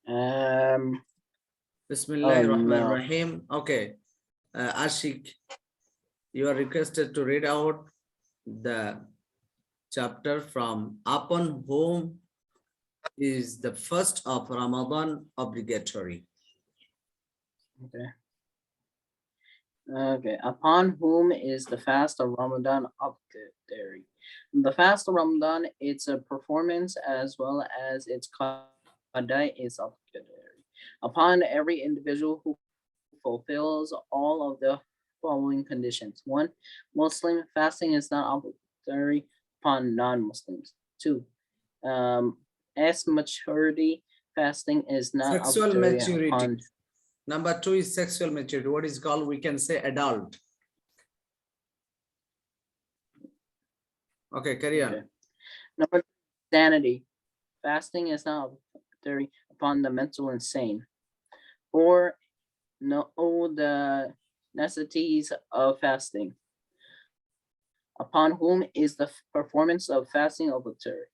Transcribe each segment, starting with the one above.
Bismillahirrahmanirrahim. Okay, Ashik, you are requested to read out the chapter from upon whom is the first of Ramadan obligatory. Okay, upon whom is the fast of Ramadan obligatory? The fast of Ramadan, its a performance as well as its qada is obligatory upon every individual who fulfills all of the following conditions. 1. Muslim fasting is not obligatory upon non-Muslims. 2. As maturity, fasting is not Sexual obligatory maturity. upon. Number 2 is sexual maturity. What is called, we can say, adult. Okay, carry on. Okay. Number 3, sanity. Fasting is not obligatory upon the mental insane. 4. Know the necessities of fasting. Upon whom is the performance of fasting obligatory?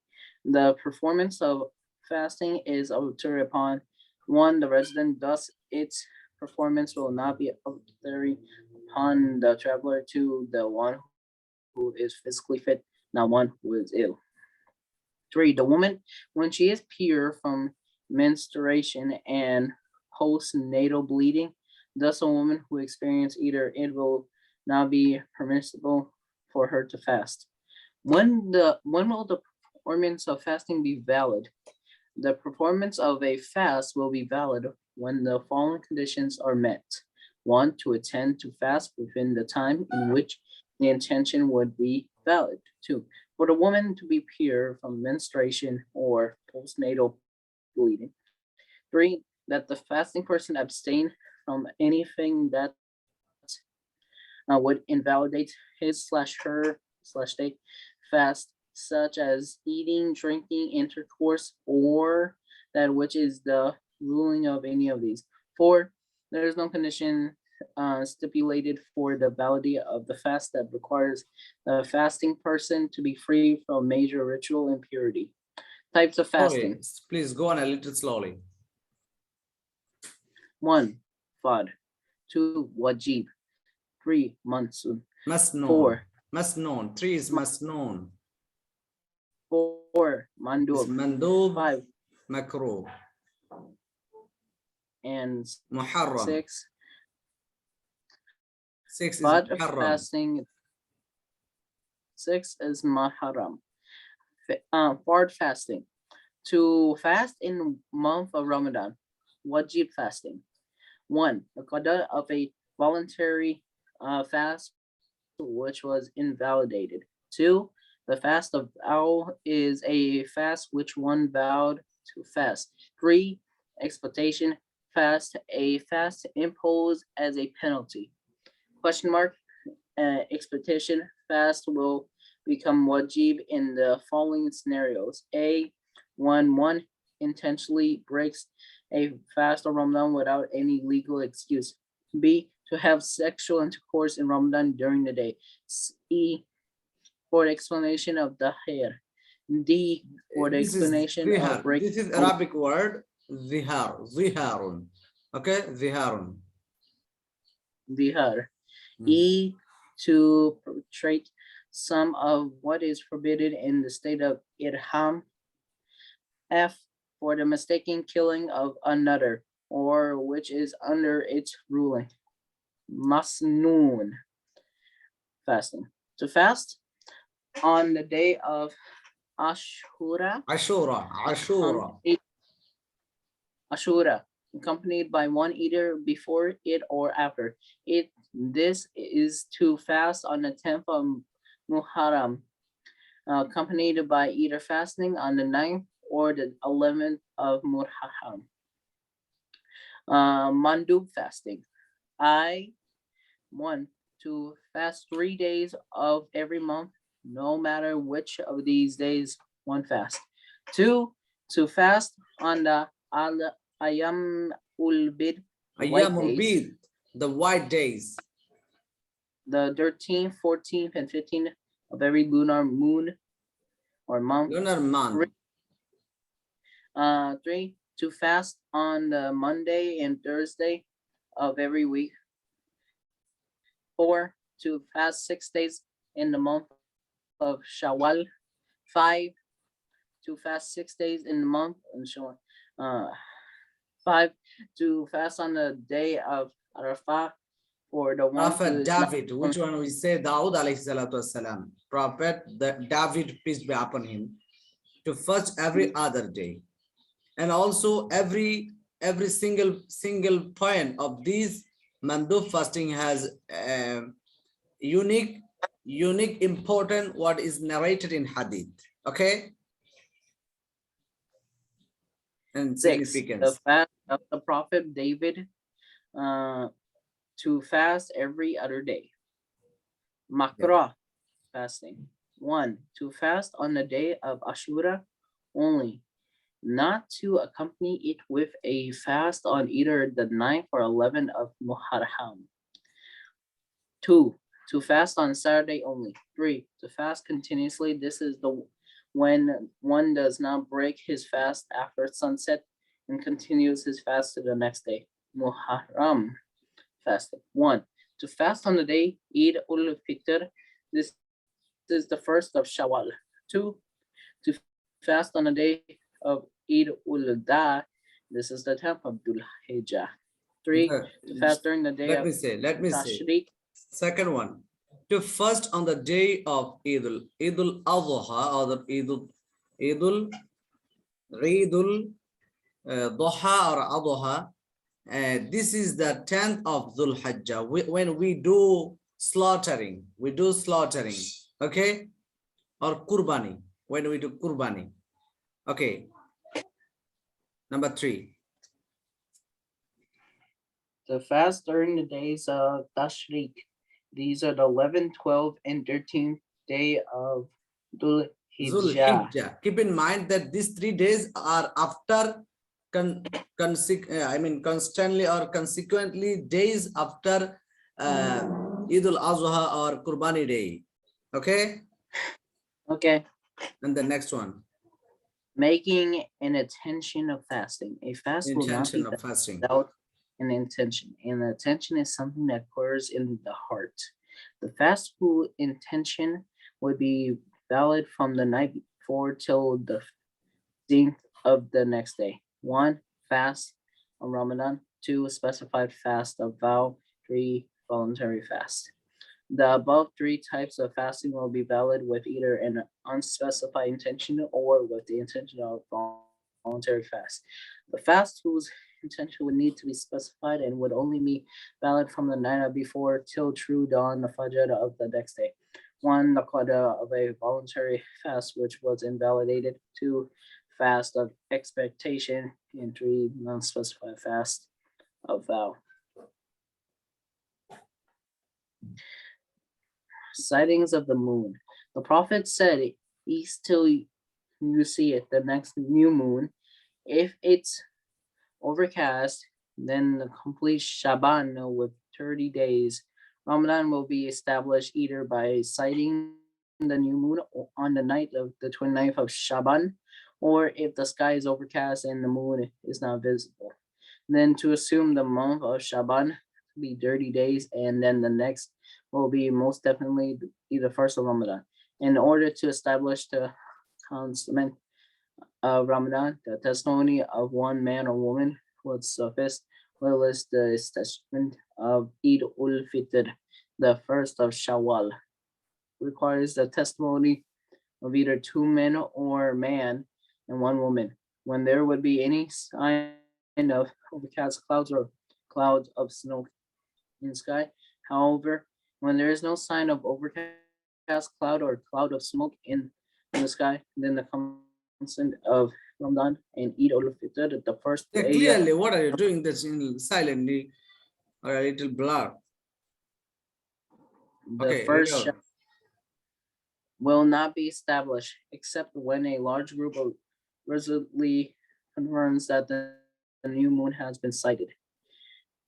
The performance of fasting is obligatory upon 1. The resident, thus its performance will not be obligatory upon the traveler. 2. The one who is physically fit, not one who is ill. 3. The woman, when she is pure from menstruation and postnatal bleeding, thus a woman who experiences either, it will not be permissible for her to fast. When will the performance of fasting be valid? The performance of a fast will be valid when the following conditions are met. 1. To attend to fast within the time in which the intention would be valid. 2. For the woman to be pure from menstruation or postnatal bleeding. 3. That the fasting person abstain from anything that would invalidate his/her/they fast, such as eating, drinking, intercourse, or that which is the ruling of any of these. 4. There is no condition stipulated for the validity of the fast that requires the fasting person to be free from major ritual impurity. Types of fasting. Okay, please go on a little slowly. 1. Fard. 2. Wajib. 3. Mansun. Must 4. known. 3 is must known. 4. Mandub. Mandub. 5. Makruh. And Muharram. 6. 6 is Fard Muharram. fasting. 6 is Muharram. Fard fasting. To fast in month of Ramadan. Wajib fasting. 1. The qada of a voluntary fast which was invalidated. 2. The fast of vow is a fast which one vowed to fast. 3. Expectation fast, a fast imposed as a penalty. Question mark. Expectation fast will become wajib in the following scenarios. A. When one intentionally breaks a fast of Ramadan without any legal excuse. B. To have sexual intercourse in Ramadan during the day. C. For the explanation of the hair. D. For the explanation of break. This is Arabic word, zihar, ziharun. Okay, ziharun. Zihar. E. To perpetrate some of what is forbidden in the state of irham. F. For the mistaken killing of another, or which is under its ruling. Masnoon. Fasting. To fast on the day of Ashura. Ashura, accompanied by one either before it or after it. This is to fast on the 10th of Muharram, accompanied by either fasting on the 9th or the 11th of Muharram. Mandub fasting. 1. To fast 3 days of every month, no matter which of these days one fast. 2. To fast on the Ayam Ul-Bid, the white days. The 13th, 14th, and 15th of every lunar moon or month. Lunar month. 3. to fast on the Monday and Thursday of every week. 4, to fast 6 days in the month of Shawwal. 5, to fast 6 days in the month of Shawwal. 5, to fast on the day of Arafah for the one Prophet who is David, which one we say? Dawood alayhi salatu wasalam. Prophet David, peace be upon him, to fast every other day. And also every single point of these mandub fasting has unique important what is narrated in hadith. Okay, and 6, the significance. fast of the Prophet David, to fast every other day. Makra fasting. 1, to fast on the day of Ashura only, not to accompany it with a fast on either the 9th or 11th of Muharram. 2, to fast on Saturday only. 3, to fast continuously. This is the when one does not break his fast after sunset and continues his fast to the next day. Muharram fasting. 1, to fast on the day Eid ul-Fitr. This is the first of Shawwal. 2, to fast on the day of Eid ul-Adha. This is the 10th of Dhul Hijjah. 3, to fast during the day Let of me say. Tashriq. Second one, to fast on the day of Eidul Adha or the Eidul Duha or Adha. This is the 10th of Dhul Hijjah. When we do slaughtering, okay, or kurbani, when we do kurbani. Okay, number 3. To fast during the days of Tashriq. These are the 11th, 12th, and 13th day of Dhul Dhul Hijjah. Hijjah. Keep in mind that these 3 days are after constantly or consequently days after Eid al-Adha or Qurbani Day. Okay, Okay. and the next one, Making an intention of fasting. A fast will not be intention of fasting. without an intention. And the intention is something that occurs in the heart. The fastful intention would be valid from the night before till the 15th of the next day. 1, fast on Ramadan. 2, specified fast of vow. 3, voluntary fast. The above 3 types of fasting will be valid with either an unspecified intention or with the intention of voluntary fast. The fast whose intention would need to be specified and would only be valid from the night before till true dawn, the fajr of the next day. 1, the qada of a voluntary fast which was invalidated. 2, fast of expectation. And 3, non-specified fast of vow. Sightings of the moon. The Prophet said, east till you see it, the next new moon. If it's overcast, then the complete Shaban with 30 days. Ramadan will be established either by sighting the new moon on the night of the 29th of Shaban, or if the sky is overcast and the moon is not visible. Then to assume the month of Shaban to be 30 days, and then the next will be most definitely the first of Ramadan. In order to establish the consummate of Ramadan, the testimony of one man or woman would suffice, well as the establishment of Eid ul-Fitr, the first of Shawwal, requires the testimony of either 2 men or man and 1 woman. When there would be any sign of overcast clouds or clouds of snow in the sky. However, when there is no sign of overcast cloud or cloud of smoke in the sky, then the consent of Ramadan and Eid ul-Fitr, the first Yeah, day clearly, what are you doing this in silently or a little blur? the Okay, first read out. will not be established except when a large group of resolutely confirms that the new moon has been sighted.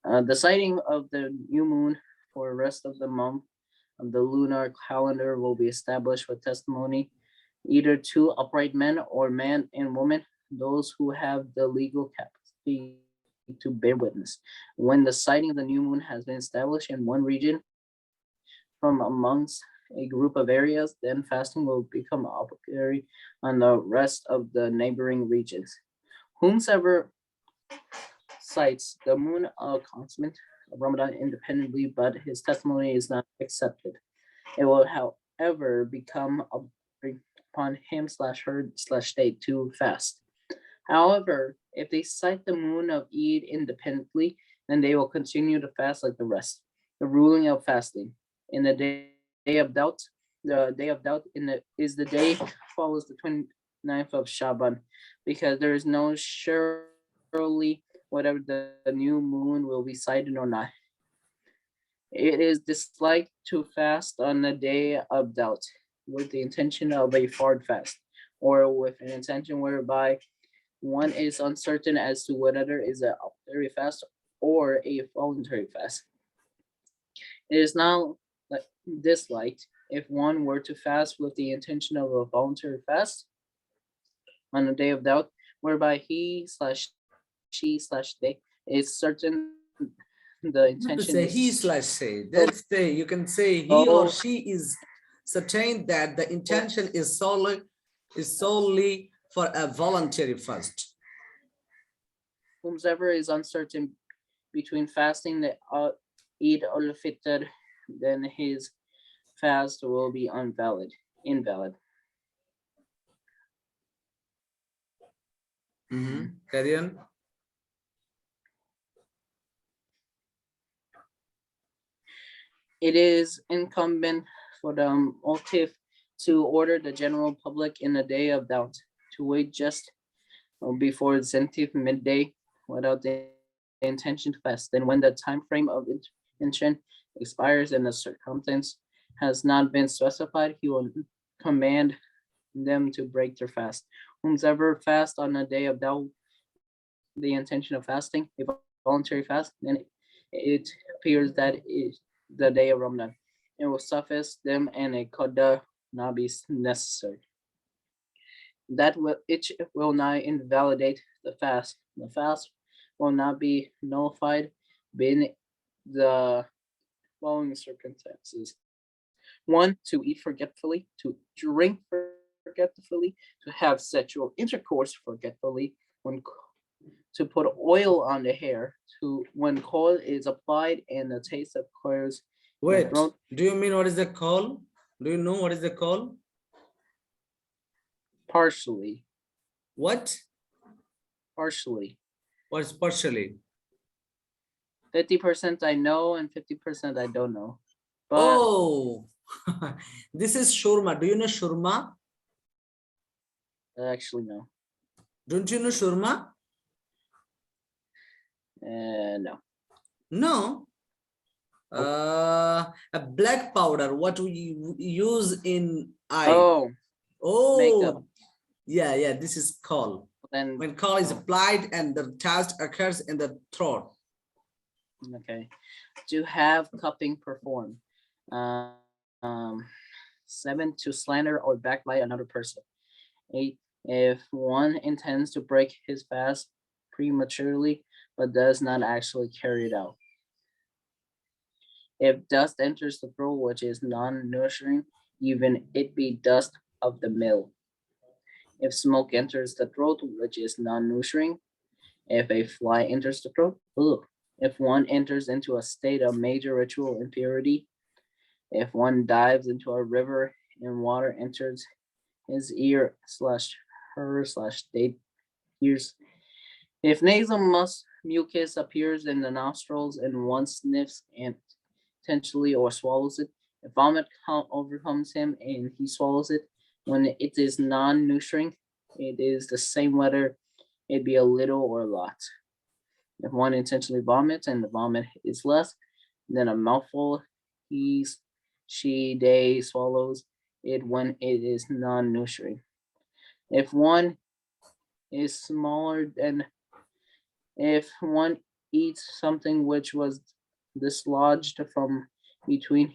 The sighting of the new moon for the rest of the month of the lunar calendar will be established with testimony either 2 upright men or man and woman those who have the legal capacity to bear witness. When the sighting of the new moon has been established in one region from amongst a group of areas, then fasting will become obligatory on the rest of the neighboring regions. Whomsoever cites the moon of consummate of Ramadan independently, but his testimony is not accepted. It will, however, become upon him slash her slash state to fast. However, if they cite the moon of Eid independently, then they will continue to fast like the rest. The ruling of fasting in the day of doubt, the day of doubt is the day follows the 29th of Shaban, because there is no surely whether the new moon will be sighted or not. It is disliked to fast on the day of doubt with the intention of a hard fast, or with an intention whereby one is uncertain as to whether it is a obligatory fast or a voluntary fast. It is not disliked if one were to fast with the intention of a voluntary fast on the day of doubt, whereby he slash she slash they is certain the Not to intention say he is slash say. Let's say you can say he or oh she is certain that the intention is solely for a voluntary fast. whomsoever is uncertain between fasting the Eid al-Fitr, then his fast will be invalid. Carry on. It is incumbent for the motive to order the general public in the day of doubt to wait just before zenith midday without the intention to fast. Then when the time frame of intention expires and the circumstance has not been specified, he will command them to break their fast. Whomsoever fast on the day of doubt, the intention of fasting, a voluntary fast, then it appears that is the day of Ramadan. It will suffice them and a qada not be necessary. That will not invalidate the fast. The fast will not be nullified in the following circumstances. One, to eat forgetfully, to drink forgetfully, to have sexual intercourse forgetfully, to put oil on the hair, to when coal is applied and the taste of clears the Wait, throat. do you mean what is the call? Do you know what is the call? Partially. What? Partially. What is partially? 50% I know and 50% I don't know. But Oh, this is shurma. Do you know shurma? I actually know. Don't you know shurma? No. No. A black powder, what we use in eye. Oh, makeup. Oh, yeah, this is call. Then When call is applied and the task occurs in the throat. okay. To have cupping performed. Um, 7, to slander or backbite another person. 8, if one intends to break his fast prematurely but does not actually carry it out. If dust enters the throat which is non-nourishing, even it be dust of the mill. If smoke enters the throat which is non-nourishing, if a fly enters the throat, ugh. If one enters into a state of major ritual impurity, if one dives into a river and water enters his ear slash her slash they ears, if nasal mucus appears in the nostrils and one sniffs and intentionally or swallows it, if vomit overcomes him and he swallows it, when it is non-nourishing, it is the same whether it be a little or a lot. If one intentionally vomits and the vomit is less than a mouthful, they swallows it when it is non-nourishing. If one is smaller than, if one eats something which was dislodged from between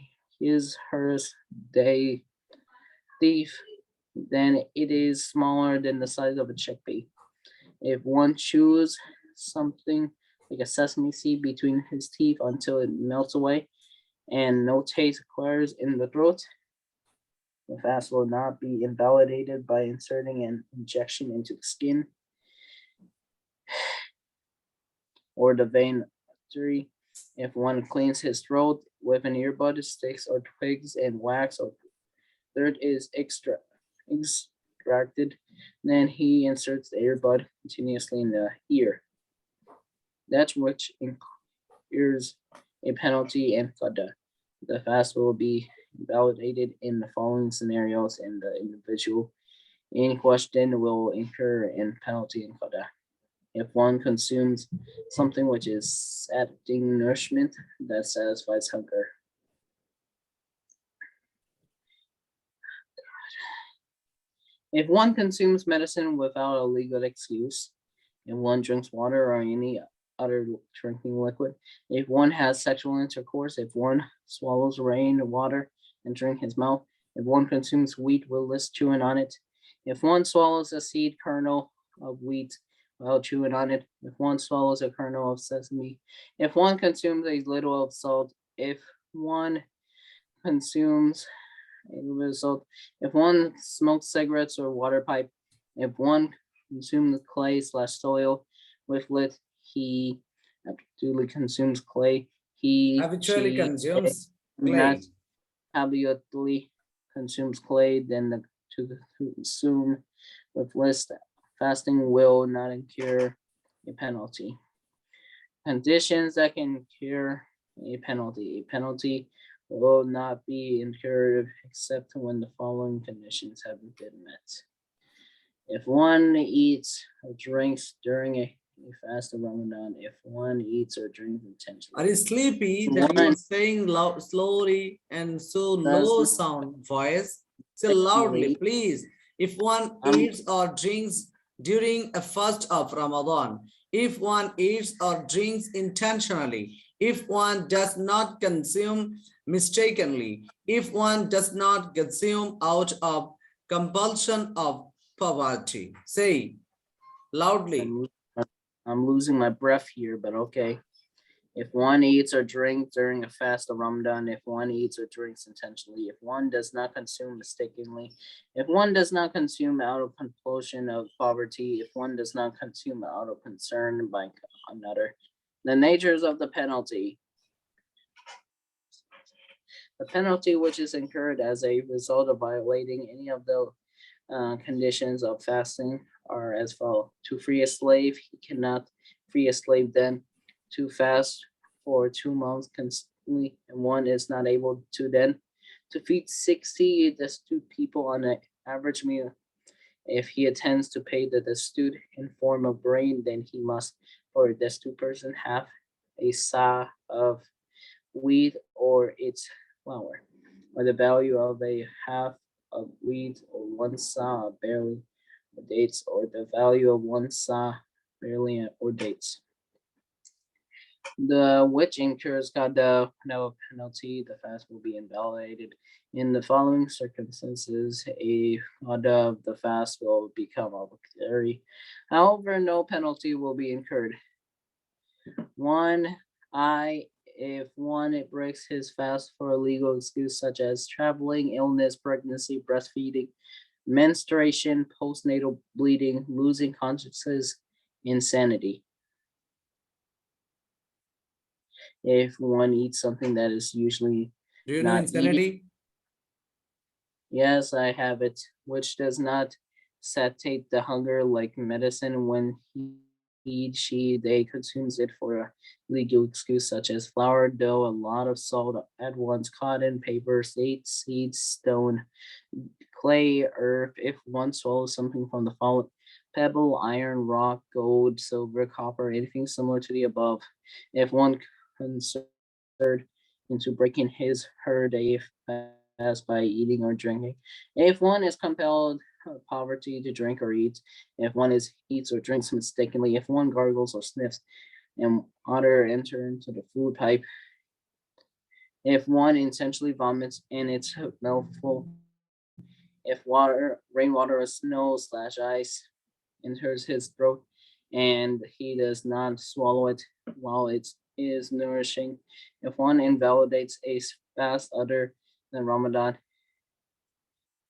hers, thief, then it is smaller than the size of a chickpea. If one chews something like a sesame seed between his teeth until it melts away and no taste acquires in the throat, the fast will not be invalidated by inserting an injection into the skin or the vein artery. If one cleans his throat with an earbud, sticks or twigs and wax or dirt is extracted, then he inserts the earbud continuously in the ear. That which incurs a penalty and qada. The fast will be invalidated in the following scenarios, and the individual in question will incur a penalty and qada. If one consumes something which is satisfying nourishment that satisfies hunger. If one consumes medicine without a legal excuse, if one drinks water or any other drinking liquid, if one has sexual intercourse, if one swallows rain water and drink his mouth, if one consumes wheat whilst chewing on it, if one swallows a seed kernel of wheat while chewing on it, if one swallows a kernel of sesame, if one consumes a little of salt, if one consumes a little bit of salt, if one smokes cigarettes or water pipe, if one consumes clay / soil with lit, he duly consumes clay. He, Habitually she, consumes not clay. habitually consumes clay, then to consume with list fasting will not incur a penalty. Conditions that can incur a penalty. A penalty will not be incurred except when the following conditions have been met. If one eats or drinks during a fast of Ramadan, if one eats or drinks Are intentionally, you sleepy that you are one saying loud, slowly and so does low not sound voice? Say loudly, intentionally, please. If one um, eats or drinks during a fast of Ramadan, if one eats or drinks intentionally, if one does not consume mistakenly, if one does not consume out of compulsion of poverty. Say loudly. I'm, I'm losing my breath here, but okay. If one eats or drinks during a fast of Ramadan, if one eats or drinks intentionally, if one does not consume mistakenly, if one does not consume out of compulsion of poverty, if one does not consume out of concern by another, the natures of the penalty. The penalty which is incurred as a result of violating any of the conditions of fasting are as follows. To free a slave, he cannot free a slave then. To fast for 2 months consistently, and one is not able to then. To feed 60 destitute people on an average meal. If he intends to pay the destitute in form of grain, then he must, for a destitute person, have a sa of wheat or its flour, or the value of a half of wheat or one sa of barley or dates, or the value of one sa barley or dates. The which incurs qada no penalty, the fast will be invalidated. In the following circumstances, a qada of the fast will become obligatory. However, no penalty will be incurred. One, if one it breaks his fast for a legal excuse such as traveling, illness, pregnancy, breastfeeding, menstruation, postnatal bleeding, losing consciousness, insanity. If one eats something that is usually Do you know not eating, insanity? yes, I have it, which does not satiate the hunger like medicine when they consumes it for a legal excuse such as flour, dough, a lot of salt at once, cotton, paper, seeds, stone, clay, earth. If one swallows something from the following pebble, iron, rock, gold, silver, copper, anything similar to the above. If one concerned into breaking his her day fast by eating or drinking. If one is compelled poverty to drink or eat, if one is eats or drinks mistakenly, if one gargles or sniffs and water enter into the food pipe, if one intentionally vomits and it's mouthful, if rainwater or snow / ice enters his throat, and he does not swallow it while it is nourishing. If one invalidates a fast other than Ramadan,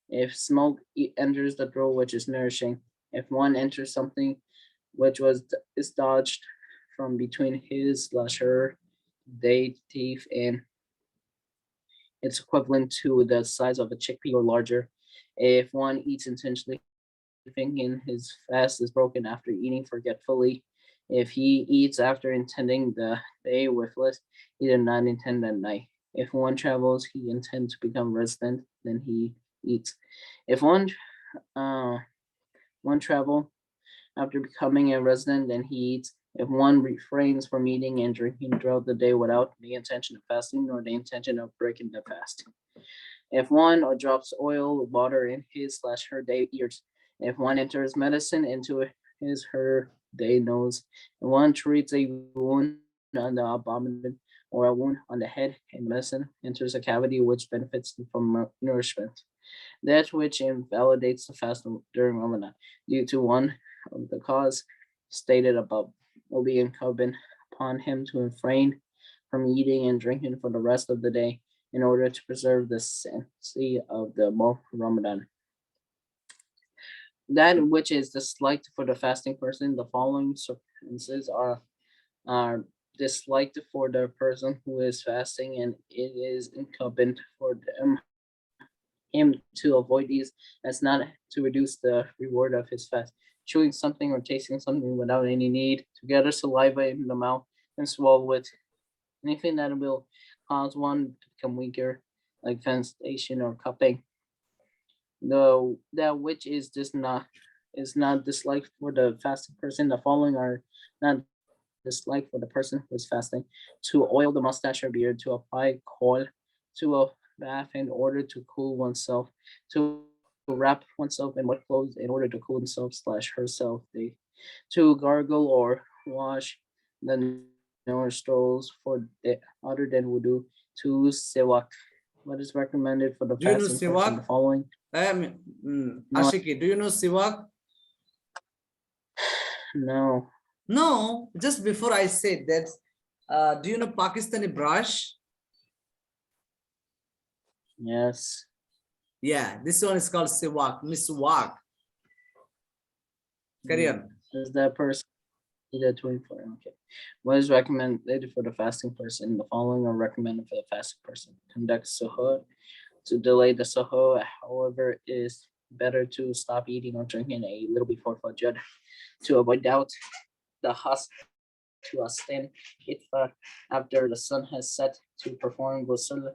if smoke enters the throat which is nourishing, if one enters something which is dodged from between his slash her day teeth and it's equivalent to the size of a chickpea or larger. If one eats intentionally thinking his fast is broken after eating forgetfully, if he eats after intending the day with less, he did not intend that night. If one travels, he intends to become resident, then he eats. If uh, one travel after becoming a resident, then he eats. If one refrains from eating and drinking throughout the day without the intention of fasting nor the intention of breaking the fast. If one or drops oil or water in his slash her day ears, if one enters medicine into his her day nose, and one treats a wound on the abdomen or a wound on the head, and medicine enters a cavity which benefits from nourishment. That which invalidates the fast during Ramadan, due to one of the cause stated above, will be incumbent upon him to refrain from eating and drinking for the rest of the day in order to preserve the sanctity of the month of Ramadan. That which is disliked for the fasting person, the following circumstances are disliked for the person who is fasting, and it is incumbent for him to avoid these as not to reduce the reward of his fast. Chewing something or tasting something without any need to gather saliva in the mouth and swallow it. Anything that will cause one to become weaker, like ventilation or cupping. The that which is not disliked for the fasting person. The following are not disliked for the person who is fasting: to oil the mustache or beard, to apply kohl, to a bath in order to cool oneself, to wrap oneself in wet clothes in order to cool himself slash herself, to gargle or wash the nostrils for other than wudu, to siwak. What is recommended for the Do you know fasting person? The Siwak? following. No, Ashiki, do you know Siwak? no. No, just before I said that, do you know Pakistani brush? Yes. Yeah, this one is called Siwak, Miswak. Carry on. Is that person either 24? Okay. What is recommended for the fasting person? The following are recommended for the fasting person. Conduct suhoor. To delay the suhoor, however, it is better to stop eating or drinking a little before Fajr to avoid doubt. The husk to abstain itfar after the sun has set to perform ghusl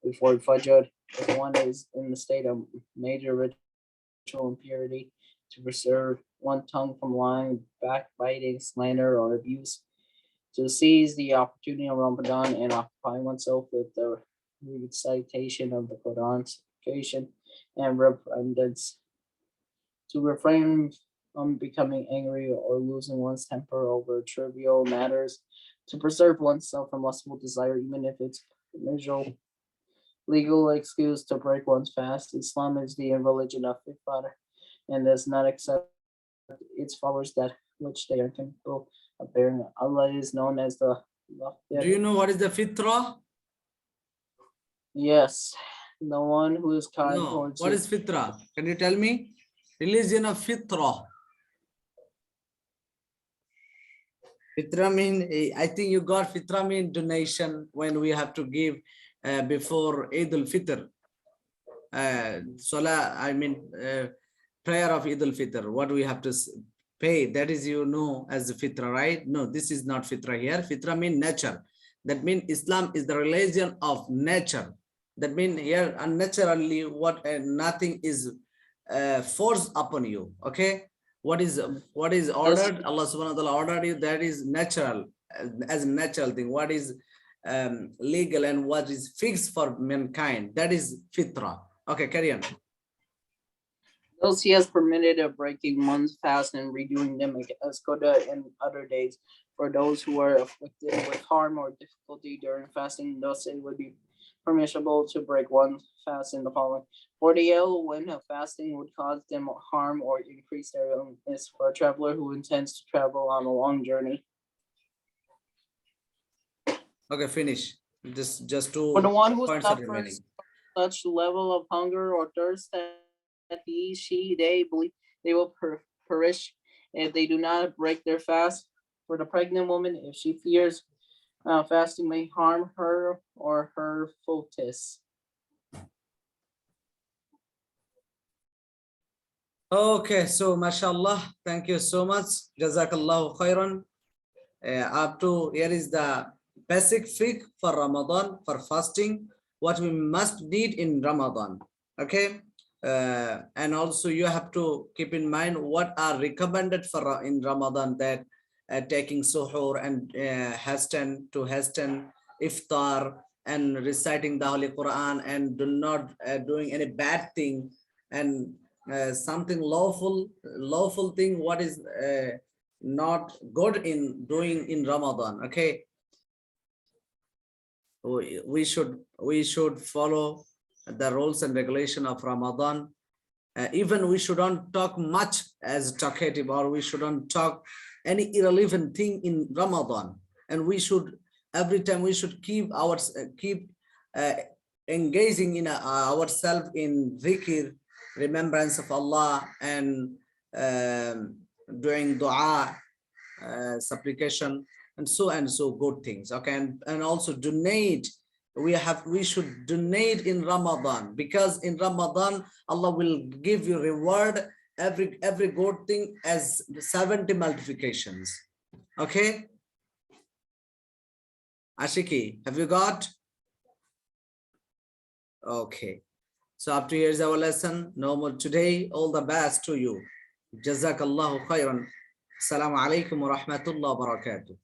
before Fajr if one is in the state of major ritual impurity, to preserve one tongue from lying, backbiting, slander, or abuse, to seize the opportunity of Ramadan and occupy oneself with the recitation of the Quran, supplication, and repentance, to refrain from becoming angry or losing one's temper over trivial matters, to preserve oneself from lustful desire, even if it's visual legal excuse to break one's fast. Islam is the religion of fiqh and does not accept its followers that which they are capable of bearing. Allah is known as the Do you know what is the fitra? Yes, the one who is kind No. towards What you. is fitra? Can you tell me? Religion of fitra. Fitra mean, I think you got fitra mean donation when we have to give before Eid al-Fitr. Salah, I mean, prayer of Eid al-Fitr, what we have to pay, that is, you know, as the fitra, right? No, this is not fitra here. Fitra means nature. That means Islam is the religion of nature. That means here unnaturally what nothing is forced upon you. Okay, what is ordered, Allah subhanahu wa ta'ala ordered you, that is natural, as a natural thing. What is legal and what is fixed for mankind, that is fitra. Okay, carry on. Those he has permitted of breaking one's fast and redoing them as Koda in other days. For those who are afflicted with harm or difficulty during fasting, thus it would be permissible to break one's fast in the following: for the ill, when fasting would cause them harm or increase their illness; for a traveler who intends to travel on a long journey; Okay, finish. Just for the 2 one who points are remaining. suffers such level of hunger or thirst that they believe they will perish if they do not break their fast; for the pregnant woman, if she fears fasting may harm her or her fetus. Okay, so mashallah, thank you so much. Jazakallahu khairan. Up to here is the basic fiqh for Ramadan, for fasting, what we must need in Ramadan. Okay, and also you have to keep in mind what are recommended for in Ramadan, that taking suhoor and hasten iftar and reciting the Holy Quran and do not doing any bad thing, and something lawful thing what is not good in doing in Ramadan. Okay, we should follow the rules and regulation of Ramadan. Even we shouldn't talk much as talkative, or we shouldn't talk any irrelevant thing in Ramadan, and we should every time we should keep engaging in ourselves in dhikr, remembrance of Allah, and doing dua, supplication, and so good things. Okay, and also donate. We should donate in Ramadan, because in Ramadan Allah will give you reward every good thing as 70 multiplications. Okay, Ashiki, have you got? Okay, so up to here is our lesson. No more today. All the best to you. Jazakallahu khairan. Assalamu alaikum wa rahmatullahi wa barakatuh.